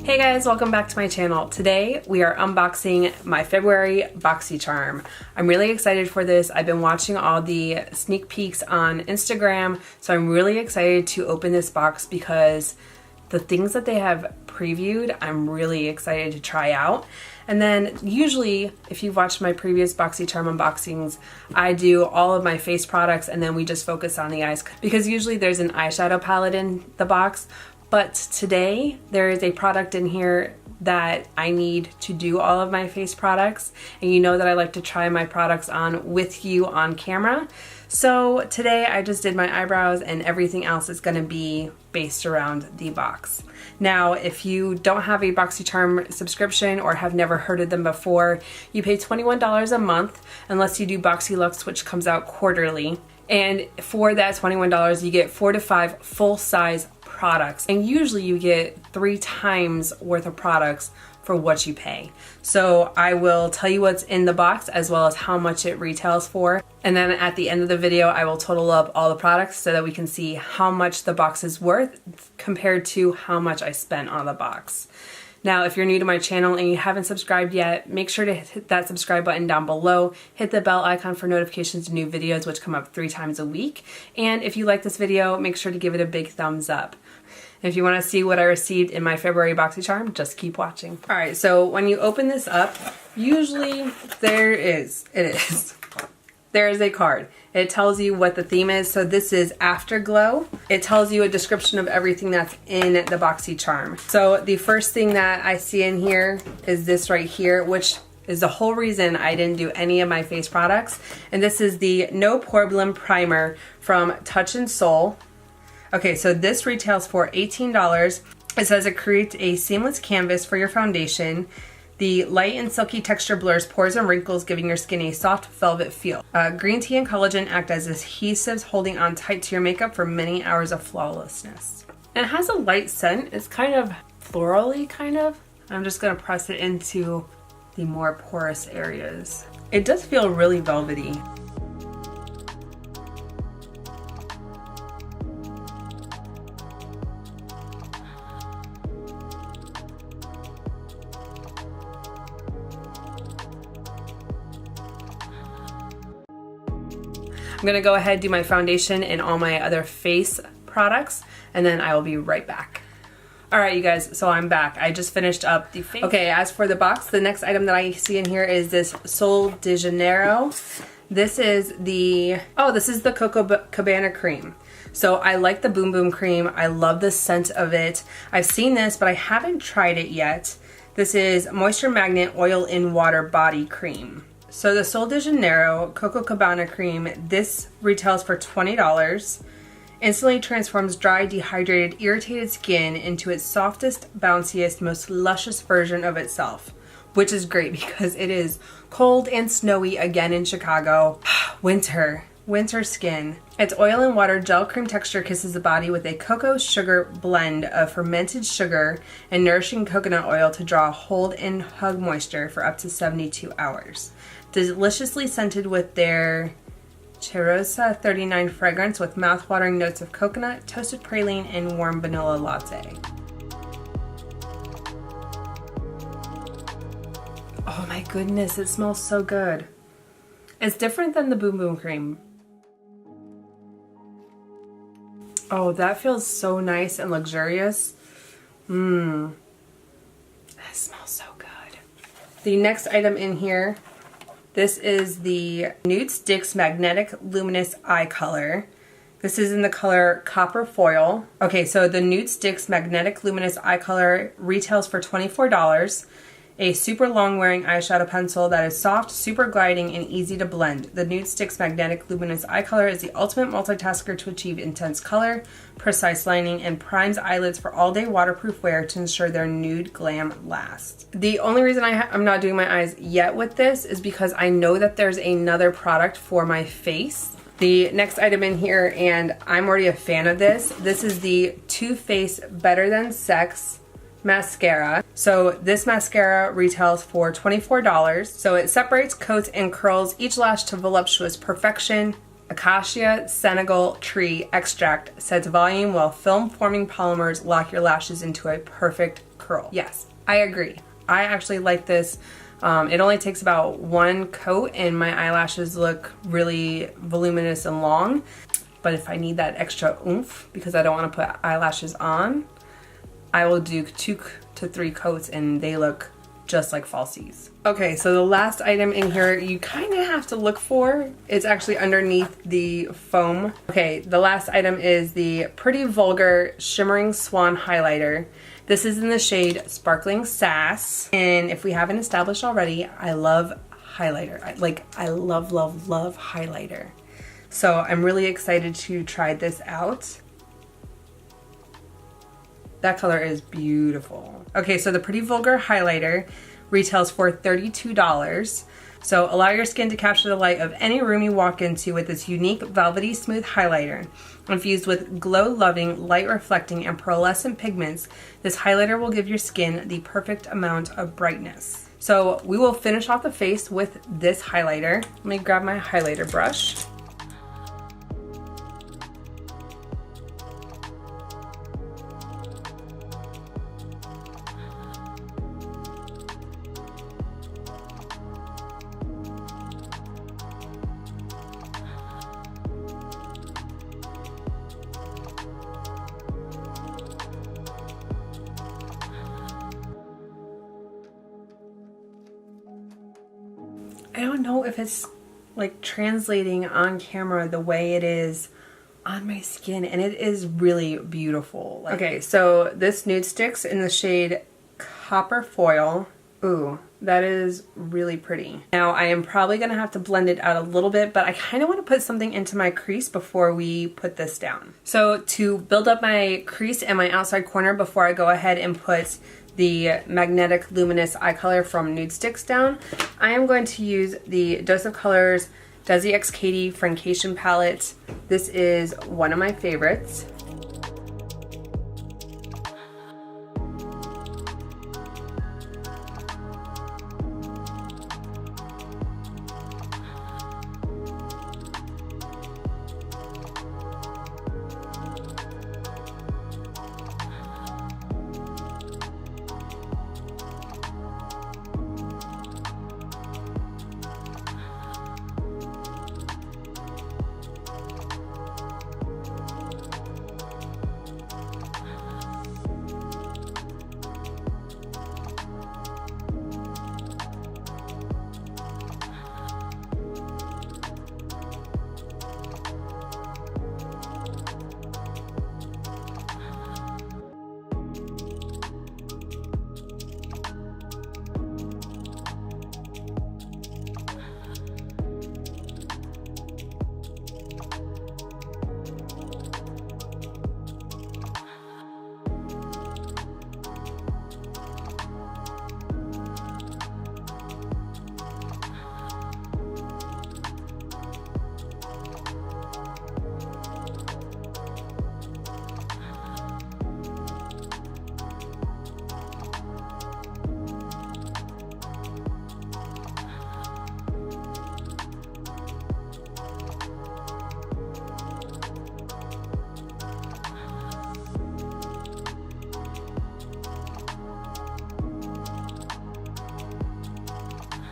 Hey guys, welcome back to my channel. Today we are unboxing my February Boxy Charm. I'm really excited for this. I've been watching all the sneak peeks on Instagram, so I'm really excited to open this box because the things that they have previewed, I'm really excited to try out. And then usually, if you've watched my previous Boxy Charm unboxings, I do all of my face products and then we just focus on the eyes because usually there's an eyeshadow palette in the box. But today there is a product in here that I need to do all of my face products, and you know that I like to try my products on with you on camera. So today I just did my eyebrows and everything else is going to be based around the box. Now if you don't have a Boxy Charm subscription or have never heard of them before, you pay $21 a month unless you do Boxy Luxe, which comes out quarterly. And for that $21 you get 4 to 5 full-size products, and usually you get 3 times worth of products for what you pay. So I will tell you what's in the box as well as how much it retails for, and then at the end of the video I will total up all the products so that we can see how much the box is worth compared to how much I spent on the box. Now, if you're new to my channel and you haven't subscribed yet, make sure to hit that subscribe button down below. Hit the bell icon for notifications of new videos, which come up 3 times a week. And if you like this video, make sure to give it a big thumbs up. If you want to see what I received in my February Boxy Charm, just keep watching. All right, so when you open this up, usually there is a card. It tells you what the theme is. So this is Afterglow. It tells you a description of everything that's in the Boxy Charm. So the first thing that I see in here is this right here, which is the whole reason I didn't do any of my face products. And this is the No Problem Primer from Touch and Soul. Okay, so this retails for $18. It says it creates a seamless canvas for your foundation. The light and silky texture blurs pores and wrinkles, giving your skin a soft velvet feel. Green tea and collagen act as adhesives, holding on tight to your makeup for many hours of flawlessness. And it has a light scent. It's kind of florally, kind of. I'm just gonna press it into the more porous areas. It does feel really velvety. I'm gonna go ahead and do my foundation and all my other face products, and then I will be right back. All right, you guys, so I'm back. I just finished up the face. Okay, as for the box, the next item that I see in here is this Sol de Janeiro. This is the Coco Cabana cream. So I like the Boom Boom cream. I love the scent of it. I've seen this, but I haven't tried it yet. This is Moisture Magnet Oil in Water Body Cream. So the Sol de Janeiro Coco Cabana cream, this retails for $20. Instantly transforms dry, dehydrated, irritated skin into its softest, bounciest, most luscious version of itself. Which is great because it is cold and snowy again in Chicago. Winter skin. Its oil and water gel cream texture kisses the body with a cocoa sugar blend of fermented sugar and nourishing coconut oil to draw, hold, and hug moisture for up to 72 hours. Deliciously scented with their Cheirosa 39 fragrance with mouth-watering notes of coconut, toasted praline, and warm vanilla latte. Oh my goodness, it smells so good. It's different than the Boom Boom cream. Oh, that feels so nice and luxurious. That smells so good. The next item in here, this is the Nude Sticks Magnetic Luminous Eye Color. This is in the color Copper Foil. Okay, so the Nude Sticks Magnetic Luminous Eye Color retails for $24. A super long wearing eyeshadow pencil that is soft, super gliding, and easy to blend. The Nude Sticks Magnetic Luminous Eye Color is the ultimate multitasker to achieve intense color, precise lining, and primes eyelids for all-day waterproof wear to ensure their nude glam lasts. The only reason I'm not doing my eyes yet with this is because I know that there's another product for my face. The next item in here, and I'm already a fan of this, this is the Too Faced Better Than Sex mascara. So this mascara retails for $24. So it separates, coats, and curls each lash to voluptuous perfection. Acacia Senegal tree extract sets volume while film-forming polymers lock your lashes into a perfect curl. Yes, I agree. I actually like this. It only takes about one coat and my eyelashes look really voluminous and long. But if I need that extra oomph because I don't want to put eyelashes on, I will do 2 to 3 coats and they look just like falsies. Okay, so the last item in here you kind of have to look for. It's actually underneath the foam. Okay, the last item is the Pretty Vulgar Shimmering Swan Highlighter. This is in the shade Sparkling Sass. And if we haven't established already, I love highlighter. I love, love, love highlighter. So I'm really excited to try this out. That color is beautiful. Okay, so the Pretty Vulgar Highlighter retails for $32. So allow your skin to capture the light of any room you walk into with this unique velvety smooth highlighter. Infused with glow-loving, light-reflecting, and pearlescent pigments, this highlighter will give your skin the perfect amount of brightness. So we will finish off the face with this highlighter. Let me grab my highlighter brush. I don't know if it's like translating on camera the way it is on my skin, and it is really beautiful. Okay, so this nude sticks in the shade Copper Foil. Ooh, that is really pretty. Now I am probably gonna have to blend it out a little bit, but I kind of want to put something into my crease before we put this down. So to build up my crease and my outside corner before I go ahead and put the Magnetic Luminous Eye Color from Nude Sticks down, I am going to use the Dose of Colors Desi X Katy Francation Palette. This is one of my favorites.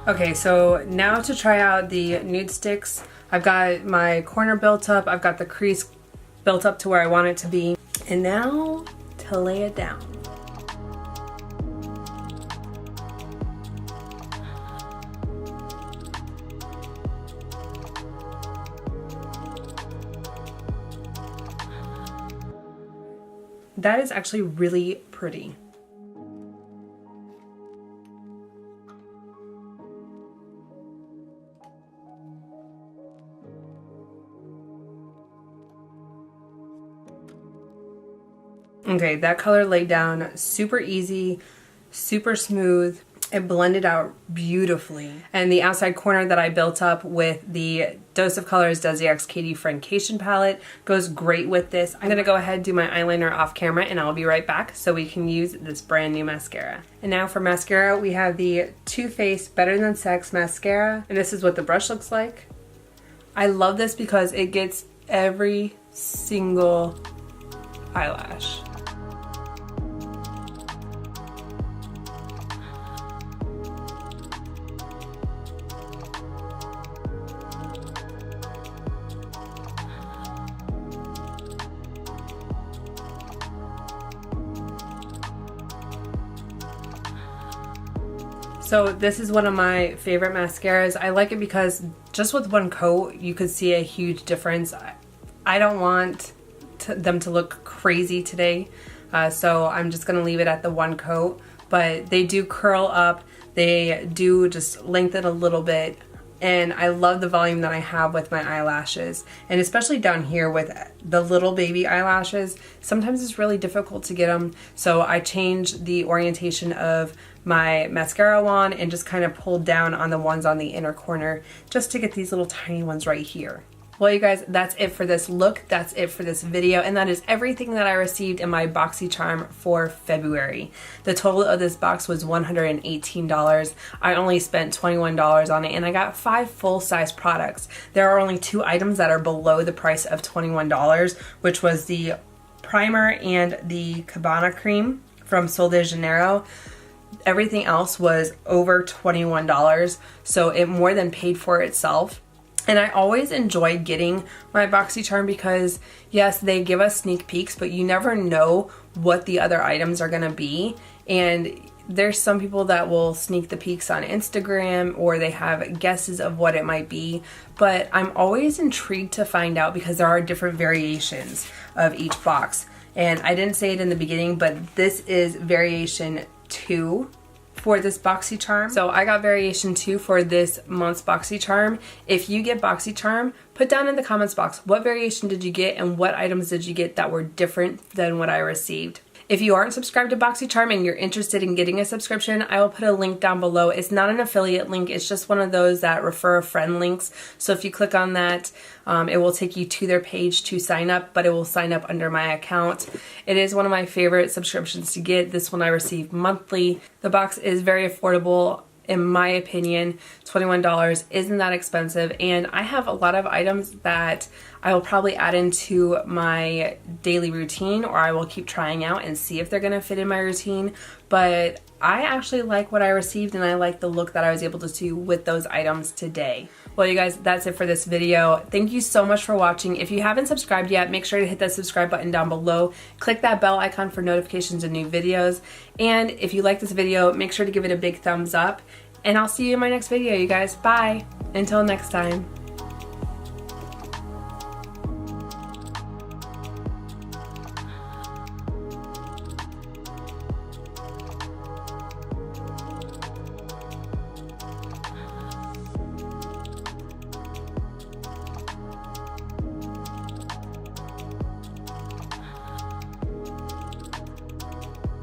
Okay, so now to try out the nude sticks. I've got my corner built up, I've got the crease built up to where I want it to be, and now to lay it down. That is actually really pretty. Okay, that color laid down super easy, super smooth. It blended out beautifully. And the outside corner that I built up with the Dose of Colors Desi X Katy Francation palette goes great with this. I'm gonna go ahead and do my eyeliner off camera and I'll be right back so we can use this brand new mascara. And now for mascara, we have the Too Faced Better Than Sex mascara. And this is what the brush looks like. I love this because it gets every single eyelash. So this is one of my favorite mascaras. I like it because just with one coat, you could see a huge difference. I don't want them to look crazy today, so I'm just gonna leave it at the one coat, but they do curl up, they do just lengthen a little bit, and I love the volume that I have with my eyelashes, and especially down here with the little baby eyelashes, sometimes it's really difficult to get them, so I changed the orientation of my mascara wand and just kind of pulled down on the ones on the inner corner just to get these little tiny ones right here. Well, you guys, that's it for this look. That's it for this video. And that is everything that I received in my Boxy Charm for February. The total of this box was $118. I only spent $21 on it, and I got 5 full-size products. There are only 2 items that are below the price of $21, which was the primer and the Cabana cream from Sol de Janeiro. Everything else was over $21, so it more than paid for itself. And I always enjoy getting my Boxy Charm because, yes, they give us sneak peeks, but you never know what the other items are going to be. And there's some people that will sneak the peeks on Instagram, or they have guesses of what it might be. But I'm always intrigued to find out because there are different variations of each box. And I didn't say it in the beginning, but this is variation 2 for this Boxy Charm. So I got variation 2 for this month's Boxy Charm. If you get Boxy Charm, put down in the comments box what variation did you get and what items did you get that were different than what I received. If you aren't subscribed to Boxy Charm and you're interested in getting a subscription, I will put a link down below. It's not an affiliate link, it's just one of those that refer a friend links. So if you click on that, it will take you to their page to sign up, but it will sign up under my account. It is one of my favorite subscriptions to get. This one I receive monthly. The box is very affordable. In my opinion, $21 isn't that expensive, and I have a lot of items that I will probably add into my daily routine, or I will keep trying out and see if they're gonna fit in my routine. But I actually like what I received, and I like the look that I was able to do with those items today. Well, you guys, that's it for this video. Thank you so much for watching. If you haven't subscribed yet, make sure to hit that subscribe button down below. Click that bell icon for notifications of new videos. And if you like this video, make sure to give it a big thumbs up. And I'll see you in my next video, you guys. Bye. Until next time.